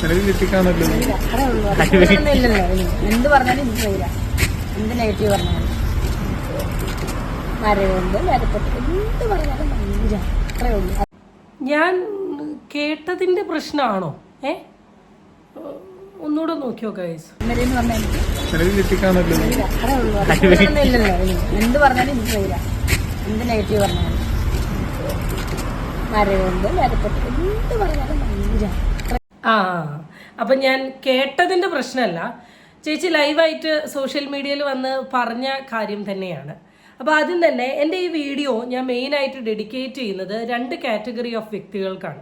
എന്ത് പറഞ്ഞാലും എനിക്ക് വരില്ല. എന്ത് നെഗറ്റീവ് പറഞ്ഞാലും മരമുണ്ട് മരപ്പെട്ട് എന്ത് പറഞ്ഞാലും ഭയങ്കര അത്രേ ഉള്ളൂ. ഞാൻ കേട്ടതിന്റെ പ്രശ്നമാണോ? ഒന്നുകൂടെ നോക്കിയോ ഗൈസ്. അത്രേ ഉള്ളൂ. എന്ത് പറഞ്ഞാലും എനിക്ക് വരില്ല. എന്ത് നെഗറ്റീവ് പറഞ്ഞാലും മരമുണ്ട് മരപ്പെട്ട് എന്ത് പറഞ്ഞാലും ഭയങ്കര. അപ്പം ഞാൻ കേട്ടതിൻ്റെ പ്രശ്നമല്ല, ചേച്ചി ലൈവായിട്ട് സോഷ്യൽ മീഡിയയിൽ വന്ന് പറഞ്ഞ കാര്യം തന്നെയാണ്. അപ്പോൾ ആദ്യം തന്നെ എൻ്റെ ഈ വീഡിയോ ഞാൻ മെയിനായിട്ട് ഡെഡിക്കേറ്റ് ചെയ്യുന്നത് 2 കാറ്റഗറി ഓഫ് വ്യക്തികൾക്കാണ്.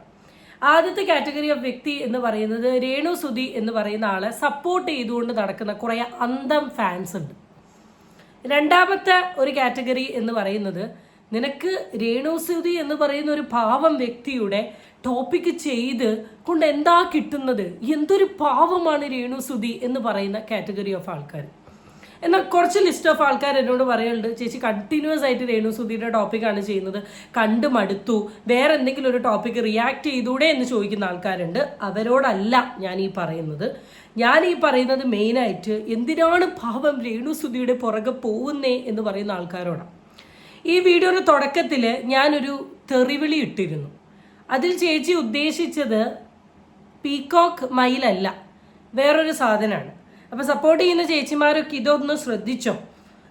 ആദ്യത്തെ കാറ്റഗറി ഓഫ് വ്യക്തി എന്ന് പറയുന്നത് രേണു സുധി എന്ന് പറയുന്ന ആളെ സപ്പോർട്ട് ചെയ്തുകൊണ്ട് നടക്കുന്ന കുറേ അന്തം ഫാൻസ് ഉണ്ട്. രണ്ടാമത്തെ ഒരു കാറ്റഗറി എന്ന് പറയുന്നത് നിനക്ക് രേണു സുധി എന്ന് പറയുന്ന ഒരു പാവം വ്യക്തിയുടെ ടോപ്പിക്ക് ചെയ്ത് കൊണ്ട് എന്താ കിട്ടുന്നത്, എന്തൊരു പാവമാണ് രേണു സുധി എന്ന് പറയുന്ന കാറ്റഗറി ഓഫ് ആൾക്കാർ. എന്നാൽ കുറച്ച് ലിസ്റ്റ് ഓഫ് ആൾക്കാർ എന്നോട് പറയുന്നുണ്ട്, ചേച്ചി കണ്ടിന്യൂസ് ആയിട്ട് രേണു സുധിയുടെ ടോപ്പിക്കാണ് ചെയ്യുന്നത്, കണ്ടു മടുത്തു, വേറെ എന്തെങ്കിലും ഒരു ടോപ്പിക്ക് റിയാക്ട് ചെയ്തൂടെ എന്ന് ചോദിക്കുന്ന ആൾക്കാരുണ്ട്. അവരോടല്ല ഞാൻ ഈ പറയുന്നത്. ഞാൻ ഈ പറയുന്നത് മെയിനായിട്ട് എന്തിനാണ് പാവം രേണു സുധിയുടെ പുറകെ പോകുന്നേ എന്ന് പറയുന്ന ആൾക്കാരോടാണ്. ഈ വീഡിയോയുടെ തുടക്കത്തിൽ ഞാനൊരു തെറിവിളി ഇട്ടിരുന്നു. അതിൽ ചേച്ചി ഉദ്ദേശിച്ചത് പീകോക്ക് മയിലല്ല, വേറൊരു സാധനമാണ്. അപ്പോൾ സപ്പോർട്ട് ചെയ്യുന്ന ചേച്ചിമാരൊക്കെ ഇതൊന്ന് ശ്രദ്ധിച്ചോ.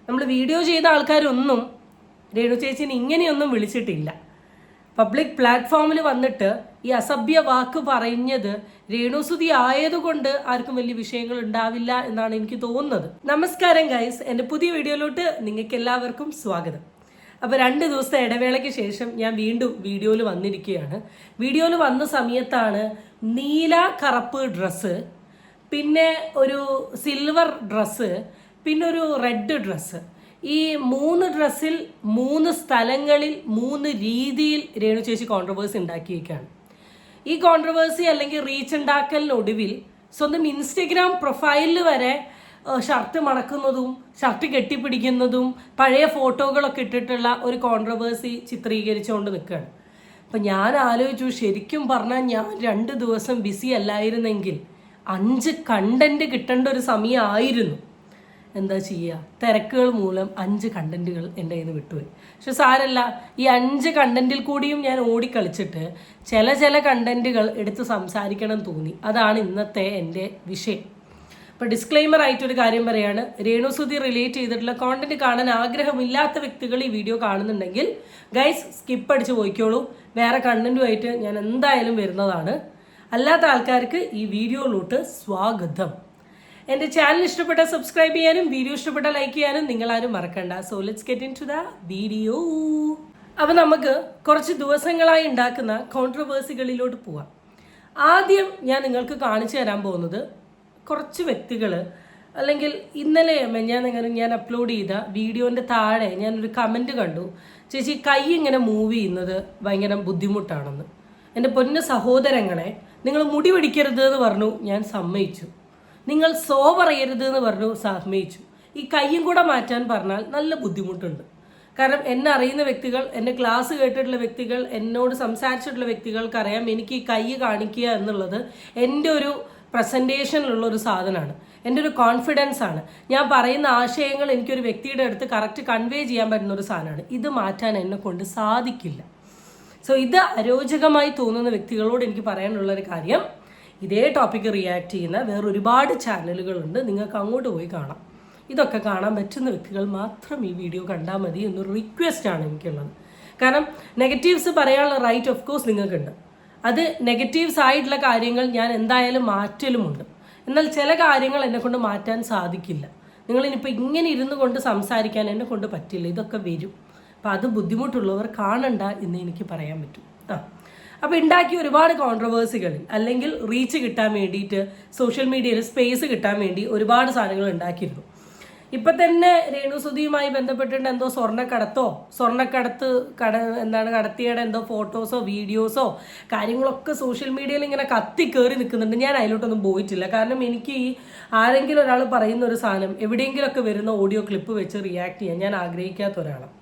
നമ്മൾ വീഡിയോ ചെയ്ത ആൾക്കാരൊന്നും രേണു ചേച്ചിനെ ഇങ്ങനെയൊന്നും വിളിച്ചിട്ടില്ല. പബ്ലിക് പ്ലാറ്റ്ഫോമിൽ വന്നിട്ട് ഈ അസഭ്യ വാക്ക് പറഞ്ഞത് രേണു സുധി ആയതുകൊണ്ട് ആർക്കും വലിയ വിഷയങ്ങൾ ഉണ്ടാവില്ല എന്നാണ് എനിക്ക് തോന്നുന്നത്. നമസ്കാരം ഗൈസ്, എൻ്റെ പുതിയ വീഡിയോയിലോട്ട് നിങ്ങൾക്ക് എല്ലാവർക്കും സ്വാഗതം. അപ്പോൾ 2 ദിവസത്തെ ഇടവേളയ്ക്ക് ശേഷം ഞാൻ വീണ്ടും വീഡിയോയിൽ വന്നിരിക്കുകയാണ്. വീഡിയോയിൽ വന്ന സമയത്താണ് നീല കറുപ്പ് ഡ്രസ്സ്, പിന്നെ ഒരു സിൽവർ ഡ്രസ്സ്, പിന്നെ ഒരു റെഡ് ഡ്രസ്സ്, ഈ 3 ഡ്രസ്സിൽ 3 സ്ഥലങ്ങളിൽ 3 രീതിയിൽ രേണു ചേച്ചി കോൺട്രവേഴ്സി ഉണ്ടാക്കിയേക്കാണ്. ഈ കോൺട്രവേഴ്സി അല്ലെങ്കിൽ റീച്ച് ഉണ്ടാക്കലിനൊടുവിൽ സ്വന്തം ഇൻസ്റ്റഗ്രാം പ്രൊഫൈലിൽ വരെ ഷർട്ട് മണക്കുന്നതും ഷർട്ട് കെട്ടിപ്പിടിക്കുന്നതും പഴയ ഫോട്ടോകളൊക്കെ ഇട്ടിട്ടുള്ള ഒരു കോൺട്രവേഴ്സി ചിത്രീകരിച്ചുകൊണ്ട് നിൽക്കുകയാണ്. അപ്പം ഞാൻ ആലോചിച്ചു, ശരിക്കും പറഞ്ഞാൽ ഞാൻ 2 ദിവസം ബിസി അല്ലായിരുന്നെങ്കിൽ 5 കണ്ടന്റ് കിട്ടേണ്ട ഒരു സമയമായിരുന്നു. എന്താ ചെയ്യുക, തിരക്കുകൾ മൂലം 5 കണ്ടന്റുകൾ എൻ്റെ കയ്യിൽ നിന്ന് വിട്ടുപോയി. പക്ഷെ സാരല്ല, ഈ 5 കണ്ടന്റിൽ കൂടിയും ഞാൻ ഓടിക്കളിച്ചിട്ട് ചില കണ്ടന്റുകൾ എടുത്ത് സംസാരിക്കണം തോന്നി. അതാണ് ഇന്നത്തെ എൻ്റെ വിഷയം. അപ്പോൾ ഡിസ്ക്ലെയിമർ ആയിട്ടൊരു കാര്യം പറയാണ്, രേണു സുധി റിലേറ്റ് ചെയ്തിട്ടുള്ള കോണ്ടന്റ് കാണാൻ ആഗ്രഹമില്ലാത്ത വ്യക്തികൾ ഈ വീഡിയോ കാണുന്നുണ്ടെങ്കിൽ ഗൈസ് സ്കിപ്പ് അടിച്ച് പോയിക്കോളൂ. വേറെ കണ്ടന്റുമായിട്ട് ഞാൻ എന്തായാലും വരുന്നതാണ്. അല്ലാത്ത ആൾക്കാർക്ക് ഈ വീഡിയോയിലോട്ട് സ്വാഗതം. എൻ്റെ ചാനൽ ഇഷ്ടപ്പെട്ട സബ്സ്ക്രൈബ് ചെയ്യാനും വീഡിയോ ഇഷ്ടപ്പെട്ട ലൈക്ക് ചെയ്യാനും നിങ്ങളാരും മറക്കണ്ട. So let's get into the video. അപ്പോൾ നമുക്ക് കുറച്ച് ദിവസങ്ങളായി ഉണ്ടാക്കുന്ന കോൺട്രവേഴ്സികളിലോട്ട് പോവാം. ആദ്യം ഞാൻ നിങ്ങൾക്ക് കാണിച്ചു തരാൻ പോകുന്നത് കുറച്ച് വ്യക്തികൾ, അല്ലെങ്കിൽ ഇന്നലെ ഞാൻ അപ്ലോഡ് ചെയ്ത വീഡിയോൻ്റെ താഴെ ഞാനൊരു കമൻറ്റ് കണ്ടു, ചേച്ചി കൈ ഇങ്ങനെ മൂവ് ചെയ്യുന്നത് ഭയങ്കര ബുദ്ധിമുട്ടാണെന്ന്. എൻ്റെ പൊന്ന സഹോദരങ്ങളെ, നിങ്ങൾ മുടി പിടിക്കരുത് എന്ന് പറഞ്ഞു, ഞാൻ സമ്മതിച്ചു. നിങ്ങൾ സോ പറയരുത് എന്ന് പറഞ്ഞു, സമ്മതിച്ചു. ഈ കൈയും കൂടെ മാറ്റാൻ പറഞ്ഞാൽ നല്ല ബുദ്ധിമുട്ടുണ്ട്. കാരണം എന്നെ അറിയുന്ന വ്യക്തികൾ, എൻ്റെ ക്ലാസ് കേട്ടിട്ടുള്ള വ്യക്തികൾ, എന്നോട് സംസാരിച്ചിട്ടുള്ള വ്യക്തികൾക്കറിയാം എനിക്ക് ഈ കൈ കാണിക്കുക എന്നുള്ളത് എൻ്റെ ഒരു പ്രസൻറ്റേഷനിലുള്ള ഒരു സാധനമാണ്, എൻ്റെ ഒരു കോൺഫിഡൻസ് ആണ്. ഞാൻ പറയുന്ന ആശയങ്ങൾ എനിക്കൊരു വ്യക്തിയുടെ അടുത്ത് കറക്റ്റ് കൺവേ ചെയ്യാൻ പറ്റുന്ന ഒരു സാധനമാണ്. ഇത് മാറ്റാൻ എന്നെ കൊണ്ട് സാധിക്കില്ല. സോ ഇത് അരോചകമായി തോന്നുന്ന വ്യക്തികളോട് എനിക്ക് പറയാനുള്ളൊരു കാര്യം, ഇതേ ടോപ്പിക്ക് റിയാക്ട് ചെയ്യുന്ന വേറെ ഒരുപാട് ചാനലുകളുണ്ട്, നിങ്ങൾക്ക് അങ്ങോട്ട് പോയി കാണാം. ഇതൊക്കെ കാണാൻ പറ്റുന്ന വ്യക്തികൾ മാത്രം ഈ വീഡിയോ കണ്ടാൽ മതി എന്നൊരു റിക്വസ്റ്റാണ് എനിക്കുള്ളത്. കാരണം നെഗറ്റീവ്സ് പറയാനുള്ള റൈറ്റ് ഓഫ് കോഴ്സ് നിങ്ങൾക്കുണ്ട്. അത് നെഗറ്റീവ്സ് ആയിട്ടുള്ള കാര്യങ്ങൾ ഞാൻ എന്തായാലും മാറ്റലുമുണ്ട്. എന്നാൽ ചില കാര്യങ്ങൾ എന്നെ കൊണ്ട് മാറ്റാൻ സാധിക്കില്ല. നിങ്ങളിനിപ്പോൾ ഇങ്ങനെ ഇരുന്ന് കൊണ്ട് സംസാരിക്കാൻ എന്നെ കൊണ്ട് പറ്റില്ല, ഇതൊക്കെ വരും. അപ്പോൾ അത് ബുദ്ധിമുട്ടുള്ളവർ കാണണ്ട എന്ന് എനിക്ക് പറയാൻ പറ്റും. അപ്പോൾ ഉണ്ടാക്കിയ ഒരുപാട് കോൺട്രവേഴ്സികളിൽ അല്ലെങ്കിൽ റീച്ച് കിട്ടാൻ വേണ്ടിയിട്ട് സോഷ്യൽ മീഡിയയിൽ സ്പേസ് കിട്ടാൻ വേണ്ടി ഒരുപാട് സാധനങ്ങൾ ഉണ്ടാക്കിയിരുന്നു. ഇപ്പം തന്നെ രേണു സുധിയുമായി ബന്ധപ്പെട്ടിട്ട് എന്തോ കടത്തിയുടെ എന്തോ ഫോട്ടോസോ വീഡിയോസോ കാര്യങ്ങളൊക്കെ സോഷ്യൽ മീഡിയയിൽ ഇങ്ങനെ കത്തി കയറി നിൽക്കുന്നുണ്ട്. ഞാൻ അതിലോട്ടൊന്നും പോയിട്ടില്ല. കാരണം എനിക്ക് ഈ ആരെങ്കിലും ഒരാൾ പറയുന്ന ഒരു സാധനം എവിടെയെങ്കിലുമൊക്കെ വരുന്ന ഓഡിയോ ക്ലിപ്പ് വെച്ച് റിയാക്ട് ചെയ്യാൻ ഞാൻ ആഗ്രഹിക്കാത്ത ഒരാളാണ്.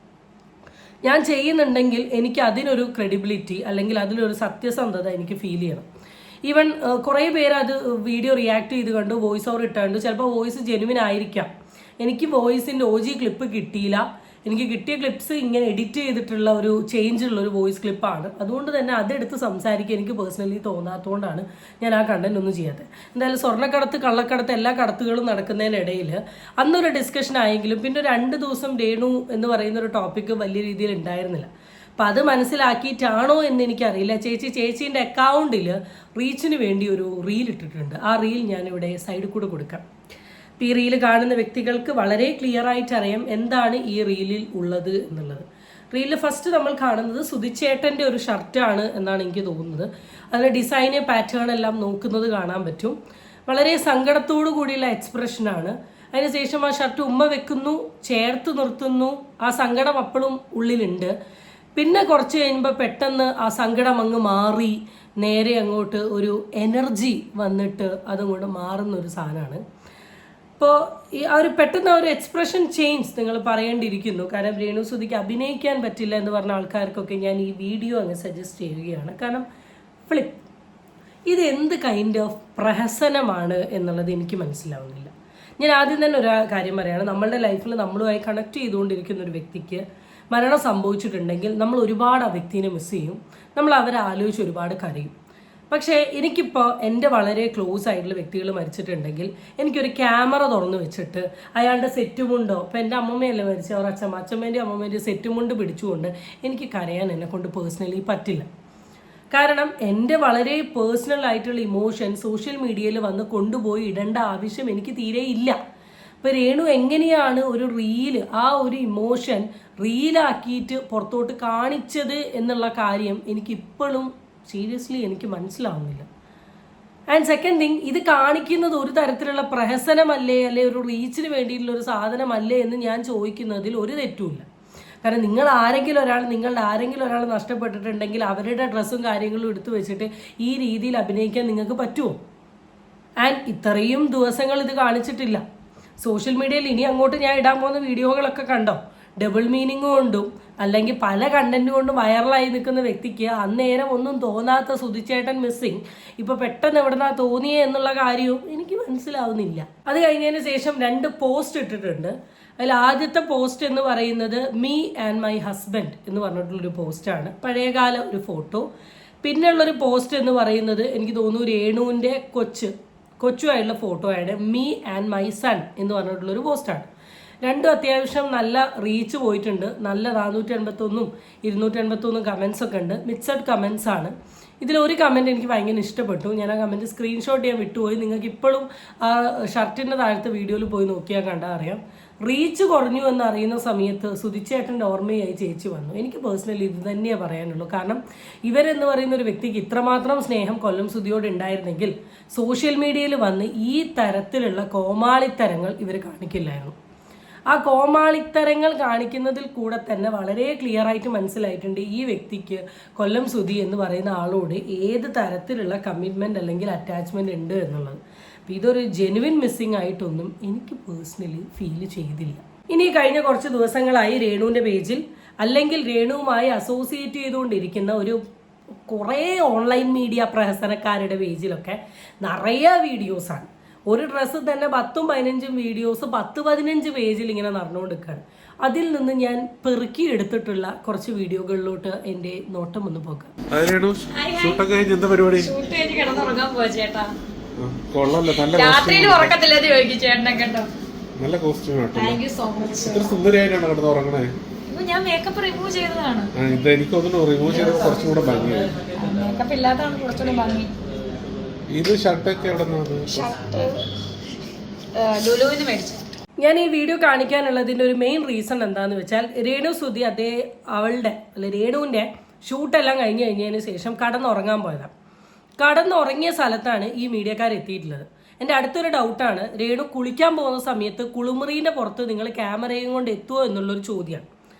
ഞാൻ ചെയ്യുന്നുണ്ടെങ്കിൽ എനിക്ക് അതിനൊരു ക്രെഡിബിലിറ്റി അല്ലെങ്കിൽ അതിലൊരു സത്യസന്ധത എനിക്ക് ഫീൽ ചെയ്യണം. ഈവൻ കുറേ പേര് അത് വീഡിയോ റിയാക്ട് ചെയ്ത് കണ്ട് വോയിസ് ഓവർ ഇട്ടുണ്ട്. ചിലപ്പോൾ വോയിസ് ജെനുവിൻ ആയിരിക്കാം. എനിക്ക് വോയിസിൻ്റെ OG ക്ലിപ്പ് കിട്ടിയില്ല. എനിക്ക് കിട്ടിയ ക്ലിപ്സ് ഇങ്ങനെ എഡിറ്റ് ചെയ്തിട്ടുള്ള ഒരു ചേഞ്ചുള്ള ഒരു വോയിസ് ക്ലിപ്പാണ്. അതുകൊണ്ട് തന്നെ അതെടുത്ത് സംസാരിക്കാൻ എനിക്ക് പേഴ്സണലി തോന്നാത്തതുകൊണ്ടാണ് ഞാൻ ആ കണ്ടന്റ് ഒന്നും ചെയ്യാത്തത്. എന്തായാലും സ്വർണ്ണക്കടത്ത്, കള്ളക്കടത്ത്, എല്ലാ കടത്തുകളും നടക്കുന്നതിനിടയിൽ അന്നൊരു ഡിസ്കഷൻ ആയെങ്കിലും പിന്നെ 2 ദിവസം രേണു എന്ന് പറയുന്ന ഒരു ടോപ്പിക്ക് വലിയ രീതിയിൽ ഉണ്ടായിരുന്നില്ല. അപ്പം അത് മനസ്സിലാക്കിയിട്ടാണോ എന്ന് എനിക്കറിയില്ല. ചേച്ചീൻ്റെ അക്കൗണ്ടിൽ റീച്ചിന് വേണ്ടി ഒരു റീൽ ഇട്ടിട്ടുണ്ട്. ആ റീൽ ഞാനിവിടെ സൈഡിൽ കൂടെ കൊടുക്കാം. ഈ റീൽ കാണുന്ന വ്യക്തികൾക്ക് വളരെ ക്ലിയർ ആയിട്ട് അറിയാം എന്താണ് ഈ റീലിൽ ഉള്ളത് എന്നുള്ളത്. റീലിൽ ഫസ്റ്റ് നമ്മൾ കാണുന്നത് സുധിച്ചേട്ടൻ്റെ ഒരു ഷർട്ടാണ് എന്നാണ് എനിക്ക് തോന്നുന്നത്. അതിൻ്റെ ഡിസൈന്, പാറ്റേൺ എല്ലാം നോക്കുന്നത് കാണാൻ പറ്റും. വളരെ സങ്കടത്തോടു കൂടിയുള്ള എക്സ്പ്രഷനാണ്. അതിനുശേഷം ആ ഷർട്ട് ഉമ്മ വെക്കുന്നു, ചേർത്ത് നിർത്തുന്നു. ആ സങ്കടം അപ്പോഴും ഉള്ളിലുണ്ട്. പിന്നെ കുറച്ച് കഴിയുമ്പോൾ പെട്ടെന്ന് ആ സങ്കടം അങ്ങ് മാറി നേരെ അങ്ങോട്ട് ഒരു എനർജി വന്നിട്ട് അതങ്ങോട്ട് മാറുന്നൊരു സാധനമാണ്. ഇപ്പോൾ ഈ ആ ഒരു പെട്ടെന്ന് ആ ഒരു എക്സ്പ്രഷൻ ചേഞ്ച് നിങ്ങൾ പറയേണ്ടിയിരിക്കുന്നു. കാരണം രേണു സുധിക്ക് അഭിനയിക്കാൻ പറ്റില്ല എന്ന് പറഞ്ഞ ആൾക്കാർക്കൊക്കെ ഞാൻ ഈ വീഡിയോ അങ്ങ് സജസ്റ്റ് ചെയ്യുകയാണ്. കാരണം ഫ്ലിപ്പ്, ഇത് എന്ത് കൈൻഡ് ഓഫ് പ്രഹസനമാണ് എന്നുള്ളത് എനിക്ക് മനസ്സിലാവുന്നില്ല. ഞാൻ ആദ്യം തന്നെ ഒരു കാര്യം പറയുകയാണ്. നമ്മളുടെ ലൈഫിൽ നമ്മളുമായി കണക്ട് ചെയ്തുകൊണ്ടിരിക്കുന്ന ഒരു വ്യക്തിക്ക് മരണം സംഭവിച്ചിട്ടുണ്ടെങ്കിൽ നമ്മൾ ഒരുപാട് ആ വ്യക്തിനെ മിസ് ചെയ്യും. നമ്മൾ അവരെ ആലോചിച്ച് ഒരുപാട് കരയും. പക്ഷേ എനിക്കിപ്പോൾ എൻ്റെ വളരെ ക്ലോസ് ആയിട്ടുള്ള വ്യക്തികൾ മരിച്ചിട്ടുണ്ടെങ്കിൽ എനിക്കൊരു ക്യാമറ തുറന്നു വെച്ചിട്ട് അയാളുടെ സെറ്റുമുണ്ടോ, ഇപ്പോൾ എൻ്റെ അമ്മമ്മയല്ലേ മരിച്ച, അവർ അച്ഛമ്മേൻ്റെ അമ്മമ്മേൻ്റെ സെറ്റുമുണ്ട് പിടിച്ചുകൊണ്ട് എനിക്ക് കരയാൻ എന്നെ കൊണ്ട് പേഴ്സണലി പറ്റില്ല. കാരണം എൻ്റെ വളരെ പേഴ്സണൽ ആയിട്ടുള്ള ഇമോഷൻ സോഷ്യൽ മീഡിയയിൽ വന്ന് കൊണ്ടുപോയി ഇടേണ്ട ആവശ്യം എനിക്ക് തീരെ ഇല്ല. ഇപ്പോൾ രേണു എങ്ങനെയാണ് ഒരു റീല്, ആ ഒരു ഇമോഷൻ റീലാക്കിയിട്ട് പുറത്തോട്ട് കാണിച്ചത് എന്നുള്ള കാര്യം എനിക്കിപ്പോഴും സീരിയസ്ലി എനിക്ക് മനസ്സിലാവുന്നില്ല. ആൻഡ് സെക്കൻഡ് തിങ്, ഇത് കാണിക്കുന്നത് ഒരു തരത്തിലുള്ള പ്രഹസനമല്ലേ, അല്ലെ ഒരു റീച്ചിന് വേണ്ടിയിട്ടുള്ള ഒരു സാധനമല്ലേ എന്ന് ഞാൻ ചോദിക്കുന്നതിൽ ഒരു തെറ്റുമില്ല. കാരണം നിങ്ങളുടെ ആരെങ്കിലും ഒരാൾ നഷ്ടപ്പെട്ടിട്ടുണ്ടെങ്കിൽ അവരുടെ ഡ്രസ്സും കാര്യങ്ങളും എടുത്തു വെച്ചിട്ട് ഈ രീതിയിൽ അഭിനയിക്കാൻ നിങ്ങൾക്ക് പറ്റുമോ? ആൻഡ് ഇത്രയും ദിവസങ്ങൾ ഇത് കാണിച്ചിട്ടില്ല. സോഷ്യൽ മീഡിയയിൽ ഇനി അങ്ങോട്ട് ഞാൻ ഇടാൻ പോകുന്ന വീഡിയോകളൊക്കെ കണ്ടോ, ഡബിൾ മീനിങ് കൊണ്ടും അല്ലെങ്കിൽ പല കണ്ടന്റ് കൊണ്ടും വൈറലായി നിൽക്കുന്ന വ്യക്തിക്ക് അന്നേരം ഒന്നും തോന്നാത്ത സുധിച്ചേട്ടൻ മിസ്സിങ് ഇപ്പോൾ പെട്ടെന്ന് എവിടുന്നാ തോന്നിയേ എന്നുള്ള കാര്യവും എനിക്ക് മനസ്സിലാവുന്നില്ല. അത് കഴിഞ്ഞതിന് ശേഷം 2 പോസ്റ്റ് ഇട്ടിട്ടുണ്ട്. അതിൽ ആദ്യത്തെ പോസ്റ്റ് എന്ന് പറയുന്നത് മീ ആൻഡ് മൈ ഹസ്ബൻഡ് എന്ന് പറഞ്ഞിട്ടുള്ളൊരു പോസ്റ്റാണ്, പഴയകാല ഒരു ഫോട്ടോ. പിന്നെയുള്ളൊരു പോസ്റ്റ് എന്ന് പറയുന്നത് എനിക്ക് തോന്നുന്നു രേണുവിൻ്റെ കൊച്ചുമായിട്ടുള്ള ഫോട്ടോ ആണ്, മീ ആൻഡ് മൈ സൺ എന്ന് പറഞ്ഞിട്ടുള്ളൊരു പോസ്റ്റാണ്. 2 അത്യാവശ്യം നല്ല റീച്ച് പോയിട്ടുണ്ട്. നല്ല 481 281 കമൻസ് ഒക്കെ ഉണ്ട്. മിക്സഡ് കമൻസ് ആണ്. ഇതിലൊരു കമൻറ്റ് എനിക്ക് ഭയങ്കര ഇഷ്ടപ്പെട്ടു. ഞാൻ ആ കമൻറ്റ് സ്ക്രീൻഷോട്ട് ചെയ്യാൻ വിട്ടുപോയി. നിങ്ങൾക്ക് ഇപ്പോഴും ആ ഷർട്ടിൻ്റെ താഴത്തെ വീഡിയോയിൽ പോയി നോക്കിയാൽ കണ്ടാൽ അറിയാം. റീച്ച് കുറഞ്ഞു എന്ന് അറിയുന്ന സമയത്ത് സുധിച്ചേട്ടൻ്റെ ഓർമ്മയായി ചേച്ചി വന്നു. എനിക്ക് പേഴ്സണലി ഇത് തന്നെയാണ് പറയാനുള്ളൂ. കാരണം ഇവരെന്ന് പറയുന്ന ഒരു വ്യക്തിക്ക് ഇത്രമാത്രം സ്നേഹം കൊല്ലം സുധിയോട് ഉണ്ടായിരുന്നെങ്കിൽ സോഷ്യൽ മീഡിയയിൽ വന്ന് ഈ തരത്തിലുള്ള കോമാളിത്തരങ്ങൾ ഇവർ കാണിക്കില്ലായിരുന്നു. ആ കോമാളിത്തരങ്ങൾ കാണിക്കുന്നതിൽ കൂടെ തന്നെ വളരെ ക്ലിയർ ആയിട്ട് മനസ്സിലായിട്ടുണ്ട് ഈ വ്യക്തിക്ക് കൊല്ലം സുധി എന്ന് പറയുന്ന ആളോട് ഏത് തരത്തിലുള്ള കമ്മിറ്റ്മെൻറ്റ് അല്ലെങ്കിൽ അറ്റാച്ച്മെൻറ്റ് ഉണ്ട് എന്നുള്ളത്. അപ്പം ഇതൊരു ജെനുവിൻ മിസ്സിങ് ആയിട്ടൊന്നും എനിക്ക് പേഴ്സണലി ഫീൽ ചെയ്തില്ല. ഇനി കഴിഞ്ഞ കുറച്ച് ദിവസങ്ങളായി രേണുവിൻ്റെ പേജിൽ അല്ലെങ്കിൽ രേണുവുമായി അസോസിയേറ്റ് ചെയ്തുകൊണ്ടിരിക്കുന്ന ഒരു കുറേ ഓൺലൈൻ മീഡിയ പ്രഹസനക്കാരുടെ പേജിലൊക്കെ നിറയെ വീഡിയോസാണ്. ഒരു ഡ്രസ്സ് തന്നെ 10-15 വീഡിയോസ് 10-15 പേജിൽ ഇങ്ങനെ നടന്നുകൊണ്ടിരിക്കുകയാണ്. അതിൽ നിന്ന് ഞാൻ പെറുക്കി എടുത്തിട്ടുള്ള കുറച്ച് വീഡിയോകളിലോട്ട് എൻ്റെ നോട്ടം ഒന്ന് പോകാം. ഞാൻ മേക്കപ്പ് റിമൂവ് ചെയ്തതാണ്. എനിക്ക് തോന്നുന്നു റിമൂവ് ചെയ്തത് കുറച്ചും കൂടെ ഭംഗിയായി. മേക്കപ്പ് ഇല്ലാത്തതാണ് കുറച്ചുകൂടെ ഭംഗി. ഇത് ഷർട്ടൊക്കെ എവിടെ നിന്നാണ്? ലുലുവിന് മേടിച്ചു. ഞാൻ ഈ വീഡിയോ കാണിക്കാനുള്ളതിൻ്റെ ഒരു മെയിൻ റീസൺ എന്താണെന്ന് വെച്ചാൽ രേണു സുധി രേണുവിൻ്റെ ഷൂട്ടെല്ലാം കഴിഞ്ഞതിന് ശേഷം കടന്നുറങ്ങാൻ പോയതാണ്. കടന്നുറങ്ങിയ സ്ഥലത്താണ് ഈ മീഡിയക്കാർ എത്തിയിട്ടുള്ളത്. എൻ്റെ അടുത്തൊരു ഡൗട്ടാണ്, രേണു കുളിക്കാൻ പോകുന്ന സമയത്ത് കുളിമുറീൻ്റെ പുറത്ത് നിങ്ങൾ ക്യാമറയും കൊണ്ട് എത്തുമോ എന്നുള്ളൊരു ചോദ്യമാണ്.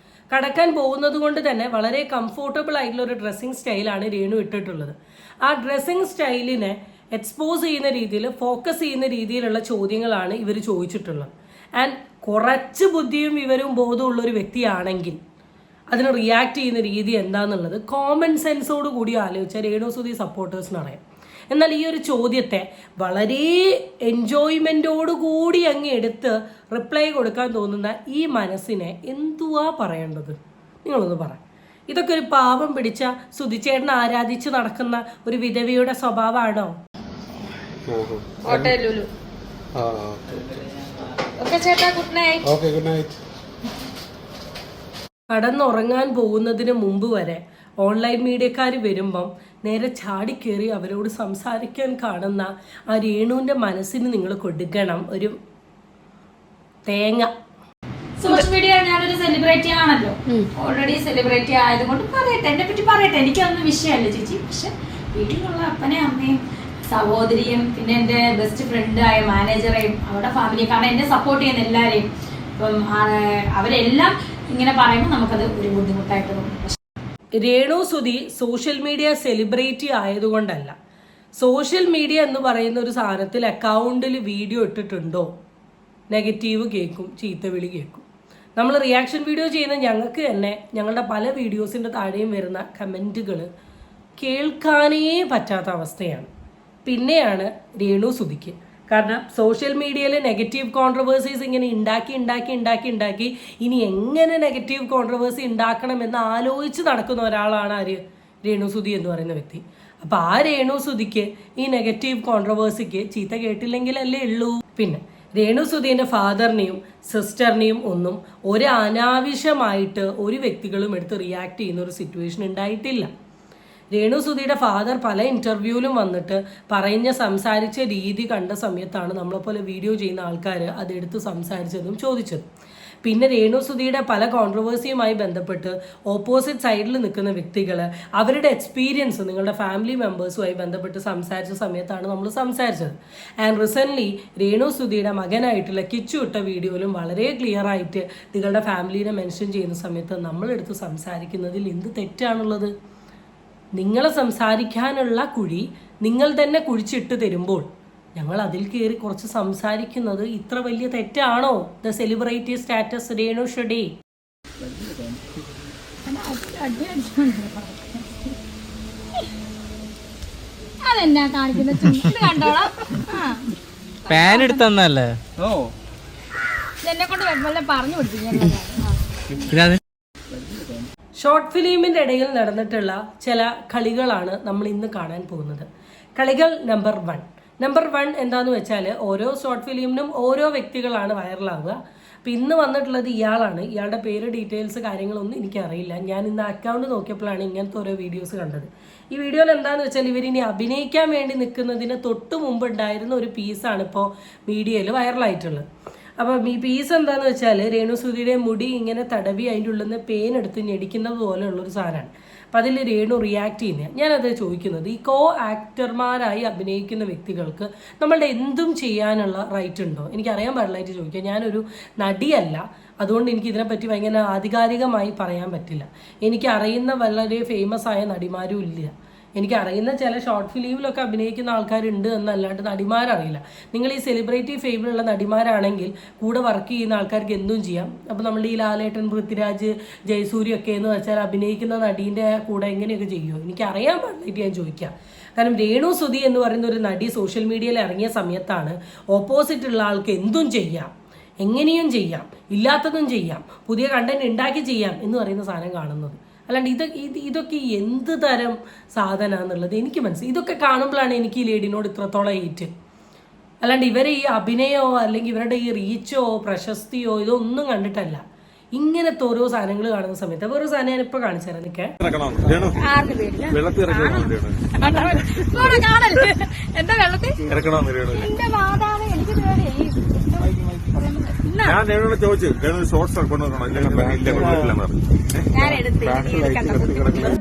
കടക്കാൻ പോകുന്നത് കൊണ്ട് തന്നെ വളരെ കംഫോർട്ടബിൾ ആയിട്ടുള്ള ഒരു ഡ്രസ്സിങ് സ്റ്റൈലാണ് രേണു ഇട്ടിട്ടുള്ളത്. ആ ഡ്രസ്സിങ് സ്റ്റൈലിനെ എക്സ്പോസ് ചെയ്യുന്ന രീതിയിൽ, ഫോക്കസ് ചെയ്യുന്ന രീതിയിലുള്ള ചോദ്യങ്ങളാണ് ഇവർ ചോദിച്ചിട്ടുള്ളത്. ആൻഡ് കുറച്ച് ബുദ്ധിയും വിവരവും ബോധമുള്ളൊരു വ്യക്തിയാണെങ്കിൽ അതിന് റിയാക്ട് ചെയ്യുന്ന രീതി എന്താണെന്നുള്ളത് കോമൺ സെൻസോട് കൂടി ആലോചിച്ചാൽ രേണു സുധി സപ്പോർട്ടേഴ്സിന് അറിയാം. എന്നാൽ ഈ ഒരു ചോദ്യത്തെ വളരെ എൻജോയ്മെൻറ്റോടുകൂടി അങ്ങ് എടുത്ത് റിപ്ലൈ കൊടുക്കാൻ തോന്നുന്ന ഈ മനസ്സിനെ എന്തുവാ പറയേണ്ടത്? നിങ്ങളൊന്ന് പറ. ഇതൊക്കെ ഒരു പാവം പിടിച്ച സുധിച്ചേട്ടനെ ആരാധിച്ച് നടക്കുന്ന ഒരു വിധവയുടെ സ്വഭാവമാണോ? കടന്നുറങ്ങാൻ പോകുന്നതിന് മുമ്പ് വരെ ഓൺലൈൻ മീഡിയക്കാർ വരുമ്പം നേരെ ചാടിക്കേറി അവരോട് സംസാരിക്കാൻ കാണുന്ന ആ രേണുവിൻ്റെ മനസ്സിന് നിങ്ങൾ കൊടുക്കണം ഒരു തേങ്ങ. സോഷ്യൽ മീഡിയ ഞാനൊരു സെലിബ്രിറ്റി ആണല്ലോ, ഓൾറെഡി സെലിബ്രിറ്റി ആയതുകൊണ്ട് പറയട്ടെ, എന്നെ പറ്റി പറയട്ടെ. എനിക്കതൊന്നും വിഷയമല്ല ചേച്ചി. പക്ഷെ വീട്ടിലുള്ള അപ്പനെയും അമ്മയും സഹോദരിയും പിന്നെ എൻ്റെ ബെസ്റ്റ് ഫ്രണ്ടായ മാനേജറെയും അവരുടെ ഫാമിലിയും, കാരണം എന്നെ സപ്പോർട്ട് ചെയ്യുന്ന എല്ലാവരെയും, ഇപ്പം അവരെല്ലാം ഇങ്ങനെ പറയുമ്പോൾ നമുക്കത് ഒരു ബുദ്ധിമുട്ടായിട്ട് തോന്നും. Renu Sudhi social media celebrity ആയതുകൊണ്ടല്ല. സോഷ്യൽ മീഡിയ എന്ന് പറയുന്ന ഒരു സാധനത്തിൽ അക്കൗണ്ടിൽ വീഡിയോ ഇട്ടിട്ടുണ്ടോ നെഗറ്റീവ് കേൾക്കും, ചീത്തവിളി കേൾക്കും. നമ്മൾ റിയാക്ഷൻ വീഡിയോ ചെയ്യുന്ന ഞങ്ങൾക്ക് തന്നെ ഞങ്ങളുടെ പല വീഡിയോസിൻ്റെ താഴെയും വരുന്ന കമൻറ്റുകൾ കേൾക്കാനേ പറ്റാത്ത അവസ്ഥയാണ്. പിന്നെയാണ് രേണു സുധിക്ക്. കാരണം സോഷ്യൽ മീഡിയയിൽ നെഗറ്റീവ് കോൺട്രവേഴ്സീസ് ഇങ്ങനെ ഉണ്ടാക്കി ഇനി എങ്ങനെ നെഗറ്റീവ് കോൺട്രവേഴ്സി ഉണ്ടാക്കണമെന്ന് ആലോചിച്ച് നടക്കുന്ന ഒരാളാണ് ആര്? രേണു സുധി എന്ന് പറയുന്ന വ്യക്തി. അപ്പോൾ ആ രേണു സുധിക്ക് ഈ നെഗറ്റീവ് കോൺട്രവേഴ്സിക്ക് ചീത്ത കേട്ടില്ലെങ്കിലല്ലേ ഉള്ളൂ. പിന്നെ രേണു സുധീൻ്റെ ഫാദറിനെയും സിസ്റ്ററിനെയും ഒന്നും ഒരു അനാവശ്യമായിട്ട് ഒരു വ്യക്തികളും എടുത്ത് റിയാക്ട് ചെയ്യുന്ന ഒരു സിറ്റുവേഷൻ ഉണ്ടായിട്ടില്ല. രേണു സുധിയുടെ ഫാദർ പല ഇൻ്റർവ്യൂവിലും വന്നിട്ട് സംസാരിച്ച രീതി കണ്ട സമയത്താണ് നമ്മളെപ്പോലെ വീഡിയോ ചെയ്യുന്ന ആൾക്കാർ അതെടുത്ത് സംസാരിച്ചതും ചോദിച്ചതും. പിന്നെ രേണു സുധിയുടെ പല കോൺട്രവേഴ്സിയുമായി ബന്ധപ്പെട്ട് ഓപ്പോസിറ്റ് സൈഡിൽ നിൽക്കുന്ന വ്യക്തികൾ അവരുടെ എക്സ്പീരിയൻസ് നിങ്ങളുടെ ഫാമിലി മെമ്പേഴ്സുമായി ബന്ധപ്പെട്ട് സംസാരിച്ച സമയത്താണ് നമ്മൾ സംസാരിച്ചത്. ആൻഡ് റീസെൻ്റ്ലി രേണു സുധിയുടെ മകനായിട്ടുള്ള കിച്ചു ഇട്ട വീഡിയോയിലും വളരെ ക്ലിയർ ആയിട്ട് നിങ്ങളുടെ ഫാമിലീനെ മെൻഷൻ ചെയ്യുന്ന സമയത്ത് നമ്മളെടുത്ത് സംസാരിക്കുന്നതിൽ എന്ത് തെറ്റാണുള്ളത്? നിങ്ങളെ സംസാരിക്കാനുള്ള കുഴി നിങ്ങൾ തന്നെ കുഴിച്ചിട്ട് തരുമ്പോൾ ഞങ്ങൾ അതിൽ കയറി കുറച്ച് സംസാരിക്കുന്നത് ഇത്ര വലിയ തെറ്റാണോ? ദ സെലിബ്രിറ്റി സ്റ്റാറ്റസ് രേണു ഷഡേ. അതെന്നാ കാണിക്കുന്നത് കണ്ടോളാം. പാൻ എടുത്തന്നല്ലേ എന്നെ കൊണ്ട് പറഞ്ഞു കൊടുത്തു. ഷോർട്ട് ഫിലിമിൻ്റെ ഇടയിൽ നടന്നിട്ടുള്ള ചില കളികളാണ് നമ്മൾ ഇന്ന് കാണാൻ പോകുന്നത്. കളികൾ നമ്പർ വൺ എന്താണെന്ന് വെച്ചാൽ ഓരോ ഷോർട്ട് ഫിലിമിനും ഓരോ വ്യക്തികളാണ് വൈറലാവുക. അപ്പം ഇന്ന് വന്നിട്ടുള്ളത് ഇയാളാണ്. ഇയാളുടെ പേര് ഡീറ്റെയിൽസ് കാര്യങ്ങളൊന്നും എനിക്കറിയില്ല. ഞാൻ ഇന്ന് അക്കൗണ്ട് നോക്കിയപ്പോഴാണ് ഇങ്ങനത്തെ ഓരോ വീഡിയോസ് കണ്ടത്. ഈ വീഡിയോയിൽ എന്താണെന്ന് വെച്ചാൽ ഇവരിനി അഭിനയിക്കാൻ വേണ്ടി നിൽക്കുന്നതിന് തൊട്ട് മുമ്പ് ഉണ്ടായിരുന്ന ഒരു പീസാണ് ഇപ്പോൾ മീഡിയയിൽ വൈറലായിട്ടുള്ളത്. അപ്പം ഈ പീസ് എന്താന്ന് വെച്ചാൽ രേണു സുധിയുടെ മുടി ഇങ്ങനെ തടവി അതിൻ്റെ ഉള്ളിൽ നിന്ന് പേൻ എടുത്ത് ഞെടിക്കുന്നത് പോലെയുള്ളൊരു സാധനമാണ്. അപ്പം അതിൽ രേണു റിയാക്ട് ചെയ്യുന്നത്. ഞാനത് ചോദിക്കുന്നത്, ഈ ആക്ടർമാരായി അഭിനയിക്കുന്ന വ്യക്തികൾക്ക് നമ്മളുടെ എന്തും ചെയ്യാനുള്ള റൈറ്റ് ഉണ്ടോ? എനിക്കറിയാൻ പാടില്ലായിട്ട് ചോദിക്കുക. ഞാനൊരു നടിയല്ല, അതുകൊണ്ട് എനിക്ക് ഇതിനെപ്പറ്റി ഭയങ്കര ആധികാരികമായി പറയാൻ പറ്റില്ല. എനിക്കറിയുന്ന വളരെ ഫേമസ് ആയ നടിമാരും ഇല്ല. എനിക്കറിയുന്ന ചില ഷോർട്ട് ഫിലിമിലൊക്കെ അഭിനയിക്കുന്ന ആൾക്കാരുണ്ട് എന്നല്ലാണ്ട് നടിമാരറിയില്ല. നിങ്ങൾ ഈ സെലിബ്രിറ്റി ഫേമിലുള്ള നടിമാരാണെങ്കിൽ കൂടെ വർക്ക് ചെയ്യുന്ന ആൾക്കാർക്ക് എന്തും ചെയ്യാം. അപ്പോൾ നമ്മുടെ ഈ ലാലേട്ടൻ, പൃഥ്വിരാജ്, ജയസൂര്യൊക്കെ എന്ന് വെച്ചാൽ അഭിനയിക്കുന്ന നടീൻ്റെ കൂടെ എങ്ങനെയൊക്കെ ചെയ്യുമോ? എനിക്കറിയാൻ പാടില്ലായിട്ട് ഞാൻ ചോദിക്കാം. കാരണം രേണു സുധി എന്ന് പറയുന്ന ഒരു നടി സോഷ്യൽ മീഡിയയിൽ ഇറങ്ങിയ സമയത്താണ് ഓപ്പോസിറ്റുള്ള ആൾക്ക് എന്തും ചെയ്യാം, എങ്ങനെയും ചെയ്യാം, ഇല്ലാത്തതും ചെയ്യാം, പുതിയ കണ്ടന്റ് ഉണ്ടാക്കി ചെയ്യാം എന്ന് പറയുന്ന സാധനം കാണുന്നത്. അല്ലാണ്ട് ഇതൊക്കെ എന്ത് തരം സാധനമാണെന്നുള്ളത് എനിക്ക് മനസ്സിലായി. ഇതൊക്കെ കാണുമ്പോഴാണ് എനിക്ക് ഈ ലേഡിനോട് ഇത്രത്തോളം ഹേറ്റ്. അല്ലാണ്ട് ഇവരെ ഈ അഭിനയമോ അല്ലെങ്കിൽ ഇവരുടെ ഈ റീച്ചോ പ്രശസ്തിയോ ഇതൊന്നും കണ്ടിട്ടല്ല. ഇങ്ങനത്തെ ഓരോ സാധനങ്ങൾ കാണുന്ന സമയത്ത് വേറൊരു സാധനം ഞാൻ ഇപ്പൊ കാണിച്ചു തരാം. നിൽക്കാൻ എന്താ വെള്ളത്തിൽ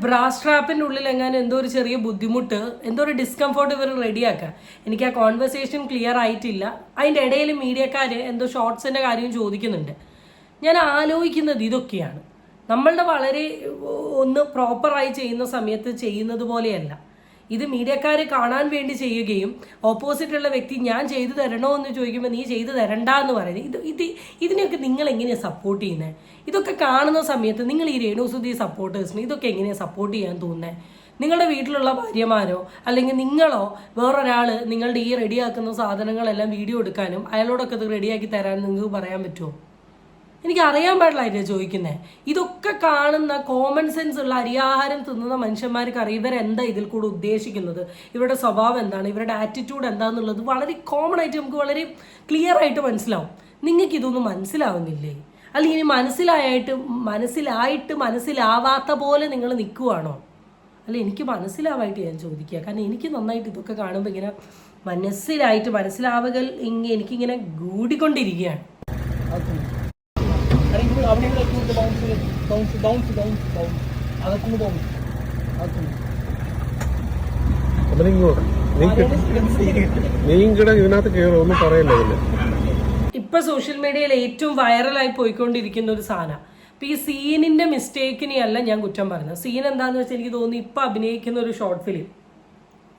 ബ്രാസ് സ്ട്രാപ്പിന്റെ ഉള്ളിൽ എങ്ങാനും എന്തോ ഒരു ചെറിയ ബുദ്ധിമുട്ട്, എന്തോ ഒരു ഡിസ്കംഫോർട്ട് ഇവർ റെഡിയാക്കുക. എനിക്ക് ആ കോൺവെർസേഷൻ ക്ലിയർ ആയിട്ടില്ല. അതിന്റെ ഇടയിൽ മീഡിയക്കാര് എന്തോ ഷോർട്സിന്റെ കാര്യം ചോദിക്കുന്നുണ്ട്. ഞാൻ ആലോചിക്കുന്നത് ഇതൊക്കെയാണ്. നമ്മളുടെ വളരെ ഒന്ന് പ്രോപ്പറായി ചെയ്യുന്ന സമയത്ത് ചെയ്യുന്നത് പോലെയല്ല. ഇത് മീഡിയക്കാരെ കാണാൻ വേണ്ടി ചെയ്യുകയും ഓപ്പോസിറ്റുള്ള വ്യക്തി ഞാൻ ചെയ്തു തരണോ എന്ന് ചോദിക്കുമ്പോൾ നീ ചെയ്തു തരണ്ട എന്ന് പറയുന്നത്. ഇതിനെയൊക്കെ നിങ്ങൾ എങ്ങനെയാണ് സപ്പോർട്ട് ചെയ്യുന്നത്? ഇതൊക്കെ കാണുന്ന സമയത്ത് നിങ്ങൾ ഈ രേണു സുധി സപ്പോർട്ടേഴ്സിന് ഇതൊക്കെ എങ്ങനെയാണ് സപ്പോർട്ട് ചെയ്യാൻ തോന്നുന്നത്? നിങ്ങളുടെ വീട്ടിലുള്ള ഭാര്യമാരോ അല്ലെങ്കിൽ നിങ്ങളോ വേറൊരാൾ നിങ്ങളുടെ ഈ റെഡിയാക്കുന്ന സാധനങ്ങളെല്ലാം വീഡിയോ എടുക്കാനും അയാളോടൊക്കെ ഇത് റെഡിയാക്കി തരാനും നിങ്ങൾക്ക് പറയാൻ പറ്റുമോ? എനിക്ക് അറിയാൻ പാടില്ലായിട്ട് ചോദിക്കുന്നത്. ഇതൊക്കെ കാണുന്ന കോമൺ സെൻസ് ഉള്ള അരിയാഹാരം തിന്നുന്ന മനുഷ്യന്മാർക്ക് അറിയാം ഇവരെന്താ ഇതിൽ കൂടെ ഉദ്ദേശിക്കുന്നത്, ഇവരുടെ സ്വഭാവം എന്താണ്, ഇവരുടെ ആറ്റിറ്റ്യൂഡ് എന്താണെന്നുള്ളത് വളരെ കോമൺ ആയിട്ട് നമുക്ക് വളരെ ക്ലിയർ ആയിട്ട് മനസ്സിലാവും. നിങ്ങൾക്ക് ഇതൊന്നും മനസ്സിലാവുന്നില്ലേ? അല്ലെങ്കിൽ ഇനി മനസ്സിലായിട്ട് മനസ്സിലാവാത്ത പോലെ നിങ്ങൾ നിൽക്കുവാണോ? അല്ല, എനിക്ക് മനസ്സിലാവായിട്ട് ഞാൻ ചോദിക്കുക. കാരണം എനിക്ക് നന്നായിട്ട് ഇതൊക്കെ കാണുമ്പോൾ ഇങ്ങനെ മനസ്സിലാവുക എനിക്കിങ്ങനെ കൂടിക്കൊണ്ടിരിക്കുകയാണ്. ഇതിനകത്ത് കയറും ഒന്നും പറയല്ലേ. ഇപ്പൊ സോഷ്യൽ മീഡിയയിൽ ഏറ്റവും വൈറലായി പോയിക്കൊണ്ടിരിക്കുന്ന ഒരു സാധനം. ഇപ്പൊ ഈ സീനിന്റെ മിസ്റ്റേക്കിനെയല്ല ഞാൻ കുറ്റം പറയുന്നത്. സീൻ എന്താന്ന് വെച്ചാൽ എനിക്ക് തോന്നി ഇപ്പൊ അഭിനയിക്കുന്ന ഒരു ഷോർട്ട് ഫിലിം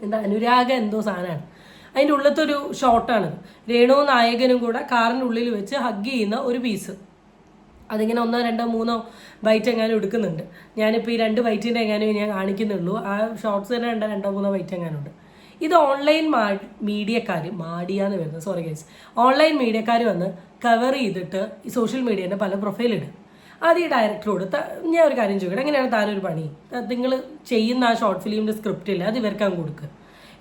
എന്താ അനുരാഗ എന്തോ സാധനമാണ്. അതിൻ്റെ ഉള്ളിലത്തെ ഒരു ഷോട്ടാണ്. രേണു നായകനും കൂടെ കാറിനുള്ളിൽ വെച്ച് ഹഗ് ചെയ്യുന്ന ഒരു പീസ്. അതിങ്ങനെ 1, 2, 3 ബൈറ്റ് എങ്ങാനും എടുക്കുന്നുണ്ട്. ഞാനിപ്പോൾ ഈ 2 ബൈറ്റിൻ്റെ എങ്ങാനും ഞാൻ കാണിക്കുന്നുള്ളൂ. ആ ഷോർട്സ് തന്നെ 2, 3 ബൈറ്റ് എങ്ങാനുണ്ട്. ഇത് ഓൺലൈൻ മീഡിയക്കാർ മാടിയാന്ന് വരുന്നത്, സോറി ഗൈസ്, ഓൺലൈൻ മീഡിയക്കാർ വന്ന് കവർ ചെയ്തിട്ട് ഈ സോഷ്യൽ മീഡിയേൻ്റെ പല പ്രൊഫൈലിടും. ആദ്യം ഈ ഡയറക്ടറോട് ഞാൻ ഒരു കാര്യം ചോദിക്കട്ടെ, എങ്ങനെയാണ് താനൊരു പണി, നിങ്ങൾ ചെയ്യുന്ന ആ ഷോർട്ട് ഫിലിമിൻ്റെ സ്ക്രിപ്റ്റ് ഇല്ല അത് ഇവർക്കാൻ കൊടുക്കുക,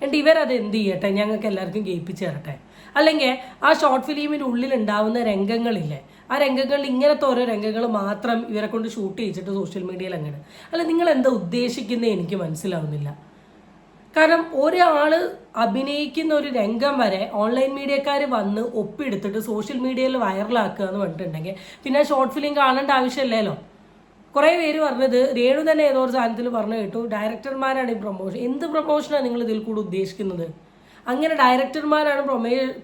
എന്നിട്ട് ഇവരത് എന്ത് ചെയ്യട്ടെ, ഞങ്ങൾക്ക് എല്ലാവർക്കും കേൾപ്പിച്ച് തരട്ടെ. അല്ലെങ്കിൽ ആ ഷോർട്ട് ഫിലിമിൻ്റെ ഉള്ളിൽ ഉണ്ടാവുന്ന രംഗങ്ങളില്ലേ, ആ രംഗങ്ങളിൽ ഇങ്ങനത്തെ ഓരോ രംഗങ്ങൾ മാത്രം ഇവരെ കൊണ്ട് ഷൂട്ട് ചെയ്തിട്ട് സോഷ്യൽ മീഡിയയിൽ അങ്ങനെ. അല്ല, നിങ്ങൾ എന്താ ഉദ്ദേശിക്കുന്നത് എനിക്ക് മനസ്സിലാവുന്നില്ല. കാരണം ഒരാൾ അഭിനയിക്കുന്ന ഒരു രംഗം വരെ ഓൺലൈൻ മീഡിയക്കാർ വന്ന് ഒപ്പിയെടുത്തിട്ട് സോഷ്യൽ മീഡിയയിൽ വൈറലാക്കുക എന്ന് പറഞ്ഞിട്ടുണ്ടെങ്കിൽ പിന്നെ ഷോർട്ട് ഫിലിം കാണേണ്ട ആവശ്യമില്ലല്ലോ. കുറേ പേര് പറഞ്ഞത്, രേണു തന്നെ ഏതോ ഒരു സാധനത്തിൽ പറഞ്ഞു കേട്ടു, ഡയറക്ടർമാരാണ് ഈ പ്രൊമോഷൻ. എന്ത് പ്രൊമോഷനാണ് നിങ്ങൾ ഇതിൽ കൂടെ ഉദ്ദേശിക്കുന്നത്? അങ്ങനെ ഡയറക്ടർമാരാണ്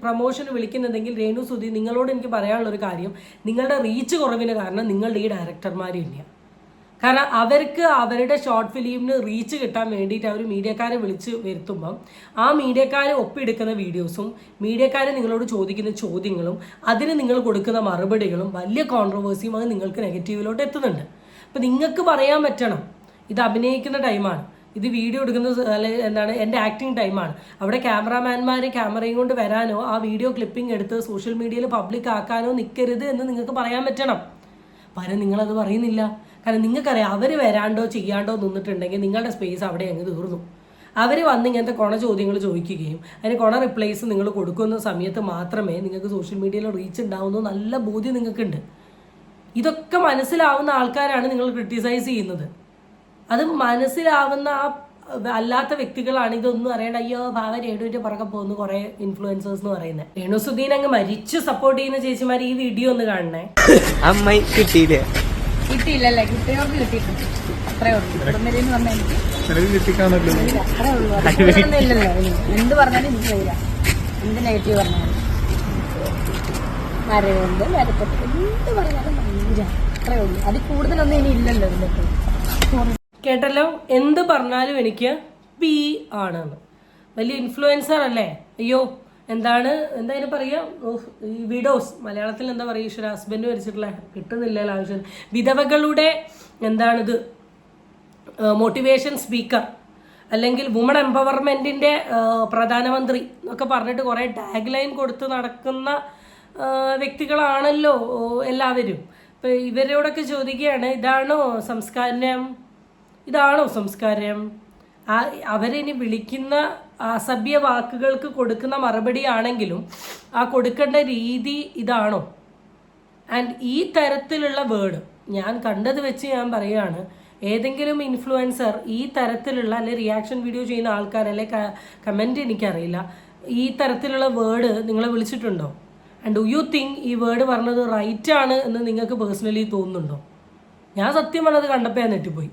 പ്രൊമോഷൻ വിളിക്കുന്നതെങ്കിൽ രേണു സുധി, നിങ്ങളോട് എനിക്ക് പറയാനുള്ളൊരു കാര്യം, നിങ്ങളുടെ റീച്ച് കുറവിന് കാരണം നിങ്ങളുടെ ഈ ഡയറക്ടർമാരില്ല. കാരണം അവർക്ക് അവരുടെ ഷോർട്ട് ഫിലിമിന് റീച്ച് കിട്ടാൻ വേണ്ടിയിട്ട് അവർ മീഡിയക്കാരെ വിളിച്ച് വരുത്തുമ്പം ആ മീഡിയക്കാർ ഒപ്പിയെടുക്കുന്ന വീഡിയോസും മീഡിയക്കാർ നിങ്ങളോട് ചോദിക്കുന്ന ചോദ്യങ്ങളും അതിന് നിങ്ങൾ കൊടുക്കുന്ന മറുപടികളും വലിയ കോൺട്രവേഴ്സിയും അത് നിങ്ങൾക്ക് നെഗറ്റീവിലോട്ട് എത്തുന്നുണ്ട്. അപ്പം നിങ്ങൾക്ക് പറയാൻ പറ്റണം, ഇത് അഭിനയിക്കുന്ന ടൈമാണ്, ഇത് വീഡിയോ എടുക്കുന്ന എന്താണ് എൻ്റെ ആക്ടിങ് ടൈമാണ്. അവിടെ ക്യാമറാമാൻമാർ ക്യാമറയും കൊണ്ട് വരാനോ ആ വീഡിയോ ക്ലിപ്പിംഗ് എടുത്ത് സോഷ്യൽ മീഡിയയിൽ പബ്ലിക് ആക്കാനോ നിൽക്കരുത് എന്ന് നിങ്ങൾക്ക് പറയാൻ പറ്റണം. പകരം നിങ്ങളത് പറയുന്നില്ല. കാരണം നിങ്ങൾക്കറിയാം, അവർ വരാണ്ടോ ചെയ്യാണ്ടോ നിന്നിട്ടുണ്ടെങ്കിൽ നിങ്ങളുടെ സ്പേസ് അവിടെ അങ്ങ് തീർന്നു. അവർ വന്ന് ഇങ്ങനത്തെ ചോദ്യങ്ങൾ ചോദിക്കുകയും അതിന് റിപ്ലൈസ് നിങ്ങൾ കൊടുക്കുന്ന സമയത്ത് മാത്രമേ നിങ്ങൾക്ക് സോഷ്യൽ മീഡിയയിൽ റീച്ച് ഉണ്ടാവുന്ന നല്ല ബോധ്യം നിങ്ങൾക്കുണ്ട്. ഇതൊക്കെ മനസ്സിലാവുന്ന ആൾക്കാരാണ് നിങ്ങൾ ക്രിട്ടിസൈസ് ചെയ്യുന്നത്. അത് മനസ്സിലാവുന്ന അല്ലാത്ത വ്യക്തികളാണ് ഇതൊന്നും അറിയേണ്ട. അയ്യോ ഭാവ രേണുവിന്റെ പുറകെ പോകുന്നു കുറേ ഇൻഫ്ലുവൻസേഴ്സ് എന്ന് പറയുന്നത്. രേണു സുധീൻ അങ്ങ് മരിച്ചു സപ്പോർട്ട് ചെയ്യുന്ന ചേച്ചിമാർ ഈ വീഡിയോ ഒന്ന് കാണണേ. അമ്മായി കിട്ടിയില്ലല്ലേ? കിട്ടിയവർക്ക് കിട്ടിയിട്ടുണ്ട്, അത്രേ ഉള്ളൂ. അത്രേ ഉള്ളൂ. ഇല്ലല്ലോ, എന്ത് പറഞ്ഞാലും എനിക്ക് വരില്ല, എന്ത് നെഗറ്റീവ് പറഞ്ഞാലും വരവുണ്ട് വരപ്പെട്ടു എന്ത് പറഞ്ഞാലും ഭയങ്കര അത്രേ ഉള്ളൂ. അതിൽ കൂടുതലൊന്നും ഇനി ഇല്ലല്ലോ ഇതിനൊക്കെ. കേട്ടല്ലോ, എന്ത് പറഞ്ഞാലും എനിക്ക് പി ആണെന്ന്. വലിയ ഇൻഫ്ലുവൻസർ അല്ലേ? അയ്യോ എന്തായാലും പറയുക, ഈ വിഡോസ് മലയാളത്തിൽ എന്താ പറയുക, ഈശ്വര ഹസ്ബൻഡ് മരിച്ചിട്ടുള്ള കിട്ടുന്നില്ലല്ലോ ആവശ്യം, വിധവകളുടെ എന്താണിത് മോട്ടിവേഷൻ സ്പീക്കർ അല്ലെങ്കിൽ വുമൺ എംപവർമെൻറ്റിൻ്റെ പ്രധാനമന്ത്രി എന്നൊക്കെ പറഞ്ഞിട്ട് കുറേ ടാഗ് ലൈൻ കൊടുത്ത് നടക്കുന്ന വ്യക്തികളാണല്ലോ എല്ലാവരും. ഇപ്പം ഇവരോടൊക്കെ ചോദിക്കുകയാണ്, ഇതാണോ സംസ്കാരം? അവരിനി വിളിക്കുന്ന അസഭ്യ വാക്കുകൾക്ക് കൊടുക്കുന്ന മറുപടി ആണെങ്കിലും ആ കൊടുക്കേണ്ട രീതി ഇതാണോ? ആൻഡ് ഈ തരത്തിലുള്ള വേർഡ് ഞാൻ കണ്ടത് വെച്ച് ഞാൻ പറയുകയാണ്, ഏതെങ്കിലും ഇൻഫ്ലുവൻസർ ഈ തരത്തിലുള്ള അല്ലെ റിയാക്ഷൻ വീഡിയോ ചെയ്യുന്ന ആൾക്കാർ അല്ലെ കമൻറ്റ് എനിക്കറിയില്ല, ഈ തരത്തിലുള്ള വേർഡ് നിങ്ങളെ വിളിച്ചിട്ടുണ്ടോ? ആൻഡ് ഡു യു തിങ്ക് ഈ വേർഡ് പറഞ്ഞത് റൈറ്റ് ആണ് എന്ന് നിങ്ങൾക്ക് പേഴ്സണലി തോന്നുന്നുണ്ടോ? ഞാൻ സത്യം പറഞ്ഞത് കണ്ടപ്പോൾ ഞാൻ നെട്ടിപ്പോയി.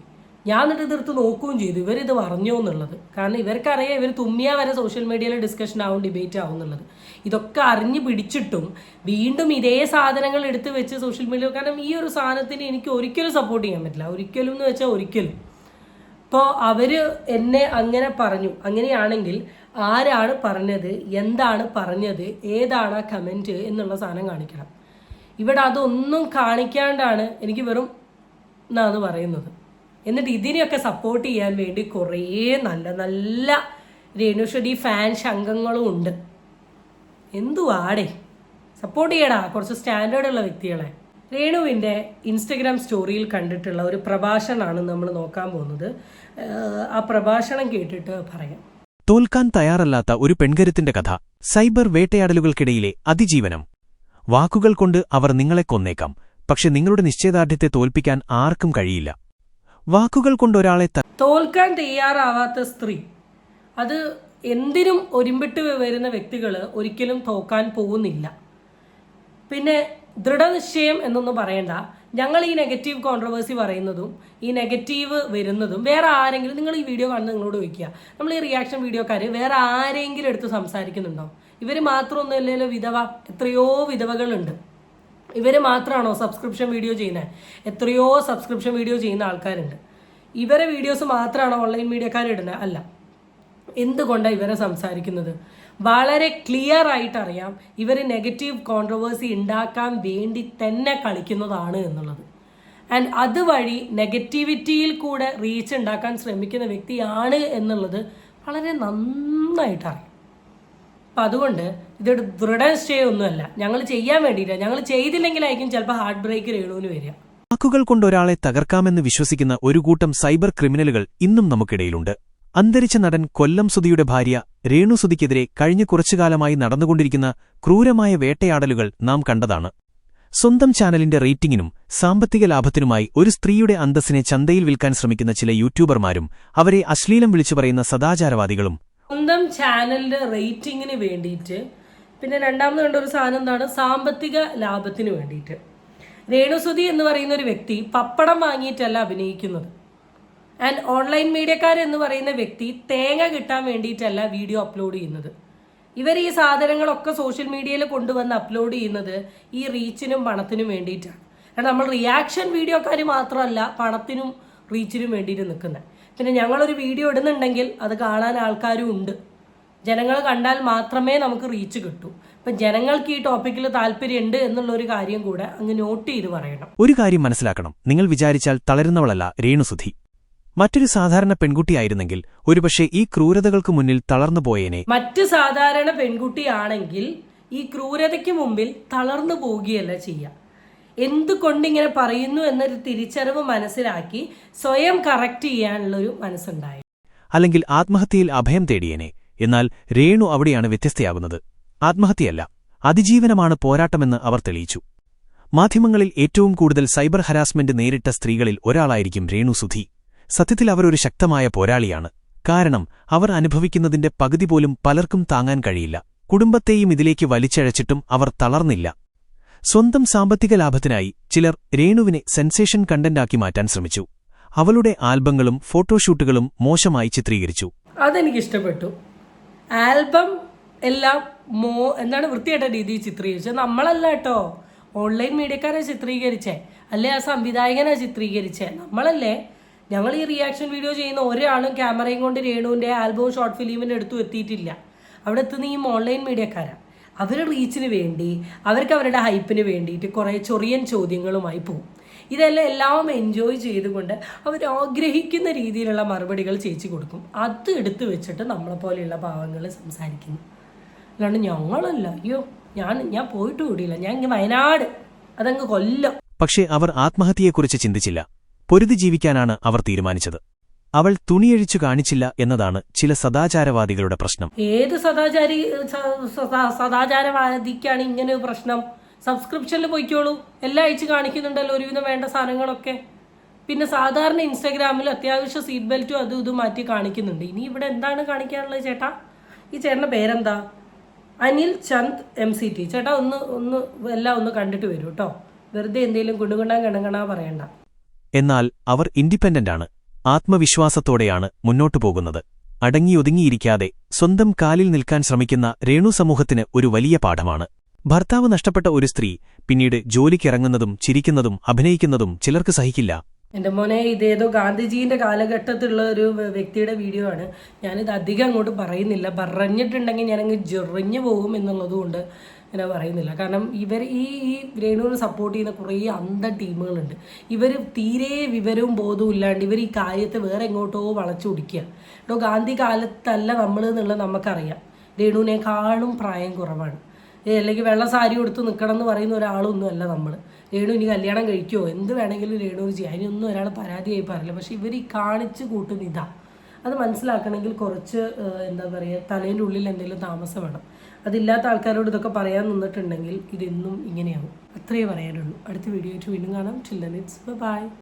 ഞാൻ എന്നിട്ട് ഇതെടുത്ത് നോക്കുകയും ചെയ്തു ഇവരിത് പറഞ്ഞോ എന്നുള്ളത്. കാരണം ഇവർക്കറിയാം ഇവർ തുമ്മിയാൽ വരെ സോഷ്യൽ മീഡിയയിൽ ഡിസ്കഷൻ ആവും, ഡിബേറ്റ് ആവും എന്നുള്ളത്. ഇതൊക്കെ അറിഞ്ഞ് പിടിച്ചിട്ടും വീണ്ടും ഇതേ സാധനങ്ങൾ എടുത്ത് വെച്ച് സോഷ്യൽ മീഡിയ, കാരണം ഈ ഒരു സാധനത്തിന് എനിക്ക് ഒരിക്കലും സപ്പോർട്ട് ചെയ്യാൻ പറ്റില്ല. ഒരിക്കലും എന്ന് വെച്ചാൽ ഒരിക്കലും. ഇപ്പോൾ അവർ എന്നെ അങ്ങനെ പറഞ്ഞു, അങ്ങനെയാണെങ്കിൽ ആരാണ് പറഞ്ഞത്, എന്താണ് പറഞ്ഞത്, ഏതാണ് ആ കമൻറ്റ് എന്നുള്ള സാധനം കാണിക്കണം. ഇവിടെ അതൊന്നും കാണിക്കാണ്ടാണ് എനിക്ക് വെറും എന്നാന്ന് പറയുന്നത്. എന്നിട്ട് ഇതിനെയൊക്കെ സപ്പോർട്ട് ചെയ്യാൻ വേണ്ടി കുറേ നല്ല നല്ല രേണുസുതി ഫാൻസ് അംഗങ്ങളും ഉണ്ട്. എന്തുവാടേ, സപ്പോർട്ട് ചെയ്യടാ കുറച്ച് സ്റ്റാൻഡേർഡുള്ള വ്യക്തികളെ. രേണുവിൻ്റെ ഇൻസ്റ്റഗ്രാം സ്റ്റോറിയിൽ കണ്ടിട്ടുള്ള ഒരു പ്രഭാഷണമാണ് നമ്മൾ നോക്കാൻ പോകുന്നത്. ആ പ്രഭാഷണം കേട്ടിട്ട് പറയാം. തോൽക്കാൻ തയ്യാറല്ലാത്ത ഒരു പെൺകരുത്തിന്റെ കഥ. സൈബർ വേട്ടയാടലുകൾക്കിടയിലെ അതിജീവനം. വാക്കുകൾ കൊണ്ട് അവർ നിങ്ങളെ കൊന്നേക്കാം, പക്ഷെ നിങ്ങളുടെ നിശ്ചയദാർഢ്യത്തെ തോൽപ്പിക്കാൻ ആർക്കും കഴിയില്ല. വാക്കുകൾ കൊണ്ടൊരാളെ തോൽക്കാൻ തയ്യാറാവാത്ത സ്ത്രീ, അത് എന്തിനും ഒരുമ്പിട്ട് വരുന്ന വ്യക്തികൾ ഒരിക്കലും തോക്കാൻ പോകുന്നില്ല. പിന്നെ ദൃഢനിശ്ചയം എന്നൊന്നും പറയണ്ട. ഞങ്ങൾ ഈ നെഗറ്റീവ് കോൺട്രവേഴ്സി പറയുന്നതും ഈ നെഗറ്റീവ് വരുന്നതും വേറെ ആരെങ്കിലും, നിങ്ങൾ ഈ വീഡിയോ കാണുന്നത് നിങ്ങളോട് ചോദിക്കുക, നമ്മൾ ഈ റിയാക്ഷൻ വീഡിയോക്കാർ വേറെ ആരെങ്കിലും എടുത്ത് സംസാരിക്കുന്നുണ്ടോ? ഇവർ മാത്രമൊന്നുമല്ലല്ലോ വിധവ, എത്രയോ വിധവകളുണ്ട്. ഇവർ മാത്രമാണോ സബ്സ്ക്രിപ്ഷൻ വീഡിയോ ചെയ്യുന്നത്? എത്രയോ സബ്സ്ക്രിപ്ഷൻ വീഡിയോ ചെയ്യുന്ന ആൾക്കാരുണ്ട്. ഇവരെ വീഡിയോസ് മാത്രമാണോ ഓൺലൈൻ മീഡിയക്കാരിടുന്നത്? അല്ല. എന്തുകൊണ്ടാണ് ഇവരെ സംസാരിക്കുന്നത്? വളരെ ക്ലിയർ ആയിട്ട് അറിയാം ഇവർ നെഗറ്റീവ് കോൺട്രവേഴ്സി ഉണ്ടാക്കാൻ വേണ്ടി തന്നെ കളിക്കുന്നതാണ് എന്നുള്ളത്. ആൻഡ് അതുവഴി നെഗറ്റിവിറ്റിയിൽ കൂടെ റീച്ച് ഉണ്ടാക്കാൻ ശ്രമിക്കുന്ന വ്യക്തിയാണ് എന്നുള്ളത് വളരെ നന്നായിട്ട് അറിയാം. അപ്പം അതുകൊണ്ട് ഇതൊരു ദൃഢനിശ്ചയമൊന്നുമല്ല, ഞങ്ങൾ ചെയ്യാൻ വേണ്ടിയില്ല. ഞങ്ങൾ ചെയ്തില്ലെങ്കിലായിരിക്കും ചിലപ്പോൾ ഹാർട്ട് ബ്രേക്ക് രേണുവിന് വരിക. വാക്കുകൾ കൊണ്ടൊരാളെ തകർക്കാമെന്ന് വിശ്വസിക്കുന്ന ഒരു കൂട്ടം സൈബർ ക്രിമിനലുകൾ ഇന്നും നമുക്കിടയിലുണ്ട്. അന്തരിച്ച നടൻ കൊല്ലം സുധിയുടെ ഭാര്യ രേണു സുധിക്കെതിരെ കഴിഞ്ഞ കുറച്ചുകാലമായി നടന്നുകൊണ്ടിരിക്കുന്ന ക്രൂരമായ വേട്ടയാടലുകൾ നാം കണ്ടതാണ്. സ്വന്തം ചാനലിന്റെ റേറ്റിംഗിനും സാമ്പത്തിക ലാഭത്തിനുമായി ഒരു സ്ത്രീയുടെ അന്തസ്സിനെ ചന്തയിൽ വിൽക്കാൻ ശ്രമിക്കുന്ന ചില യൂട്യൂബർമാരും അവരെ അശ്ലീലം വിളിച്ചു പറയുന്ന സദാചാരവാദികളും. സ്വന്തം ചാനലിന്റെ റേറ്റിംഗിന് വേണ്ടിയിട്ട്, പിന്നെ രണ്ടാമത് കണ്ട ഒരു സാധനം എന്താണ്, സാമ്പത്തിക ലാഭത്തിന് വേണ്ടിയിട്ട്. രേണുസുതി എന്ന് പറയുന്ന ഒരു വ്യക്തി പപ്പടം വാങ്ങിയിട്ടല്ല അഭിനയിക്കുന്നത്. ആൻഡ് ഓൺലൈൻ മീഡിയക്കാരെന്ന് പറയുന്ന വ്യക്തി തേങ്ങ കിട്ടാൻ വേണ്ടിയിട്ടല്ല വീഡിയോ അപ്ലോഡ് ചെയ്യുന്നത്. ഇവർ ഈ സാധനങ്ങളൊക്കെ സോഷ്യൽ മീഡിയയിൽ കൊണ്ടുവന്ന് അപ്ലോഡ് ചെയ്യുന്നത് ഈ റീച്ചിനും പണത്തിനും വേണ്ടിയിട്ടാണ്. കാരണം നമ്മൾ റിയാക്ഷൻ വീഡിയോക്കാർ മാത്രമല്ല പണത്തിനും റീച്ചിനും വേണ്ടിയിട്ട് നിൽക്കുന്നത്. പിന്നെ ഞങ്ങളൊരു വീഡിയോ ഇടുന്നുണ്ടെങ്കിൽ അത് കാണാൻ ആൾക്കാരും ഉണ്ട്. ജനങ്ങൾ കണ്ടാൽ മാത്രമേ നമുക്ക് റീച്ച് കിട്ടൂ. അപ്പം ജനങ്ങൾക്ക് ഈ ടോപ്പിക്കിൽ താല്പര്യമുണ്ട് എന്നുള്ളൊരു കാര്യം കൂടെ അങ്ങ് നോട്ട് ചെയ്ത് പറയണം. ഒരു കാര്യം മനസ്സിലാക്കണം, നിങ്ങൾ വിചാരിച്ചാൽ തളരുന്നവളല്ല രേണുസുധി. മറ്റൊരു സാധാരണ പെൺകുട്ടിയായിരുന്നെങ്കിൽ ഒരുപക്ഷെ ഈ ക്രൂരതകൾക്ക് മുന്നിൽ തളർന്നു പോയേനെ. മറ്റ് സാധാരണ പെൺകുട്ടിയാണെങ്കിൽ ഈ ക്രൂരതയ്ക്ക് മുമ്പിൽ തളർന്നു പോവുകയല്ല ചെയ്യുക. എന്തുകൊണ്ടിങ്ങനെ പറയുന്നു എന്നൊരു തിരിച്ചറിവ് മനസ്സിലാക്കി സ്വയം കറക്റ്റ് ചെയ്യാനുള്ളൊരു മനസ്സുണ്ടായി. അല്ലെങ്കിൽ ആത്മഹത്യയിൽ അഭയം തേടിയേനെ. എന്നാൽ രേണു അവിടെയാണ് വ്യത്യസ്തയാകുന്നത്. ആത്മഹത്യയല്ല, അതിജീവനമാണ് പോരാട്ടമെന്ന് അവർ തെളിയിച്ചു. മാധ്യമങ്ങളിൽ ഏറ്റവും കൂടുതൽ സൈബർ ഹരാസ്മെന്റ് നേരിട്ട സ്ത്രീകളിൽ ഒരാളായിരിക്കും രേണു സുധി. സത്യത്തിൽ അവർ ഒരു ശക്തമായ പോരാളിയാണ്. കാരണം അവർ അനുഭവിക്കുന്നതിന്റെ പകുതി പോലും പലർക്കും താങ്ങാൻ കഴിയില്ല. കുടുംബത്തെയും ഇതിലേക്ക് വലിച്ചഴച്ചിട്ടും അവർ തളർന്നില്ല. സ്വന്തം സാമ്പത്തിക ലാഭത്തിനായി ചിലർ രേണുവിനെ സെൻസേഷൻ കണ്ടന്റാക്കി മാറ്റാൻ ശ്രമിച്ചു. അവളുടെ ആൽബങ്ങളും ഫോട്ടോഷൂട്ടുകളും മോശമായി ചിത്രീകരിച്ചു. അതെനിക്കിഷ്ടപ്പെട്ടു. ആൽബം എല്ലാം എന്താണ് വൃത്തിയായിട്ട രീതിയിൽ ചിത്രീകരിച്ചത്. നമ്മളല്ല കേട്ടോ, ഓൺലൈൻ മീഡിയക്കാരെ ചിത്രീകരിച്ചേ, അല്ലേ ആ സംവിധായകനെ ചിത്രീകരിച്ചേ, നമ്മളല്ലേ. ഞങ്ങൾ ഈ റിയാക്ഷൻ വീഡിയോ ചെയ്യുന്ന ഒരാളും ക്യാമറയും കൊണ്ട് രേണുവിൻ്റെ ആൽബവും ഷോർട്ട് ഫിലിമിൻ്റെ അടുത്തും എത്തിയിട്ടില്ല. അവിടെ എത്തുന്ന ഈ ഓൺലൈൻ മീഡിയക്കാരാണ്. അവർ റീച്ചിന് വേണ്ടി, അവർക്ക് അവരുടെ ഹൈപ്പിന് വേണ്ടിയിട്ട് കുറേ ചൊറിയൻ ചോദ്യങ്ങളുമായി പോകും. ഇതെല്ലാം എല്ലാം എൻജോയ് ചെയ്തുകൊണ്ട് അവർ ആഗ്രഹിക്കുന്ന രീതിയിലുള്ള മറുപടികൾ ചേച്ചി കൊടുക്കും. അത് എടുത്തു വെച്ചിട്ട് നമ്മളെപ്പോലെയുള്ള പാവങ്ങൾ സംസാരിക്കുന്നു. അല്ലാണ്ട് ഞങ്ങളല്ല, അയ്യോ ഞാൻ പോയിട്ട് കൂടിയില്ല, ഞാൻ ഇങ്ങനെ വയനാട്, അതങ്ങ് കൊല്ലം. പക്ഷേ അവർ ആത്മഹത്യയെക്കുറിച്ച് ചിന്തിച്ചില്ല. പൊരുതി ജീവിക്കാനാണ് അവർ തീരുമാനിച്ചത്. അവൾ തുണിയഴിച്ചു കാണിച്ചില്ല എന്നതാണ് ചില സദാചാരവാദികളുടെ പ്രശ്നം. ഏത് സദാചാരവാദിക്കാണ് ഇങ്ങനെ ഒരു പ്രശ്നം? സബ്സ്ക്രിപ്ഷനിൽ പോയിക്കോളൂ, എല്ലാം അയച്ച് കാണിക്കുന്നുണ്ടല്ലോ ഒരുവിധം വേണ്ട സാധനങ്ങളൊക്കെ. പിന്നെ സാധാരണ ഇൻസ്റ്റാഗ്രാമിൽ അത്യാവശ്യം സീറ്റ് ബെൽറ്റും അതും ഇതും മാറ്റി കാണിക്കുന്നുണ്ട്. ഇനി ഇവിടെ എന്താണ് കാണിക്കാനുള്ളത് ചേട്ടാ? ഈ ചേട്ടൻ്റെ പേരെന്താ? അനിൽ ചന്ദ് MCT. ചേട്ടാ ഒന്ന് എല്ലാം ഒന്ന് കണ്ടിട്ട് വരൂ കേട്ടോ. വെറുതെ എന്തെങ്കിലും കുണ്ടുകൊണ്ടാ പറയണ്ട. എന്നാൽ അവർ ഇൻഡിപെൻഡന്റാണ്. ആത്മവിശ്വാസത്തോടെയാണ് മുന്നോട്ടു പോകുന്നത്. അടങ്ങിയൊതുങ്ങിയിരിക്കാതെ സ്വന്തം കാലിൽ നിൽക്കാൻ ശ്രമിക്കുന്ന രേണു സമൂഹത്തിന് ഒരു വലിയ പാഠമാണ്. ഭർത്താവ് നഷ്ടപ്പെട്ട ഒരു സ്ത്രീ പിന്നീട് ജോലിക്കിറങ്ങുന്നതും ചിരിക്കുന്നതും അഭിനയിക്കുന്നതും ചിലർക്ക് സഹിക്കില്ല. എൻ്റെ മോനെ ഇതേതോ ഗാന്ധിജീൻ്റെ കാലഘട്ടത്തിലുള്ള ഒരു വ്യക്തിയുടെ വീഡിയോ ആണ്. ഞാനിത് അധികം അങ്ങോട്ട് പറയുന്നില്ല. പറഞ്ഞിട്ടുണ്ടെങ്കിൽ ഞാനങ്ങ് ജൊറിഞ്ഞു പോകും എന്നുള്ളത് കൊണ്ട് ഞാൻ പറയുന്നില്ല. കാരണം ഇവർ ഈ രേണുവിനെ സപ്പോർട്ട് ചെയ്യുന്ന കുറേ ടീമുകളുണ്ട്. ഇവർ തീരെ വിവരവും ബോധവും ഇല്ലാണ്ട് ഇവർ ഈ കാര്യത്തെ വേറെ എങ്ങോട്ടോ വളച്ചൊടിക്കുക. ഗാന്ധി കാലത്തല്ല നമ്മൾ എന്നുള്ളത് നമുക്കറിയാം. രേണുവിനേക്കാളും പ്രായം കുറവാണ്. അല്ലെങ്കിൽ വെള്ള സാരി കൊടുത്ത് നിൽക്കണം എന്ന് പറയുന്ന ഒരാളൊന്നും അല്ല നമ്മൾ. രേണു ഇനി കല്യാണം കഴിക്കുമോ എന്ത് വേണമെങ്കിലും രേണുവിന് ചെയ്യാം, അതിനൊന്നും ഒരാൾ പരാതിയായി പറയില്ല. പക്ഷെ ഇവർ ഈ കാണിച്ച് കൂട്ടുന്ന ഇതാ. അത് മനസ്സിലാക്കണമെങ്കിൽ കുറച്ച് എന്താ പറയുക, തലേൻ്റെ ഉള്ളിൽ എന്തെങ്കിലും താമസം വേണം. അതില്ലാത്ത ആൾക്കാരോട് ഇതൊക്കെ പറയാൻ നിന്നിട്ടുണ്ടെങ്കിൽ ഇതെന്നും ഇങ്ങനെയാവും. അത്രയേ പറയാനുള്ളൂ. അടുത്ത വീഡിയോ ആയിട്ട് വീണ്ടും കാണാം. Till then it's by.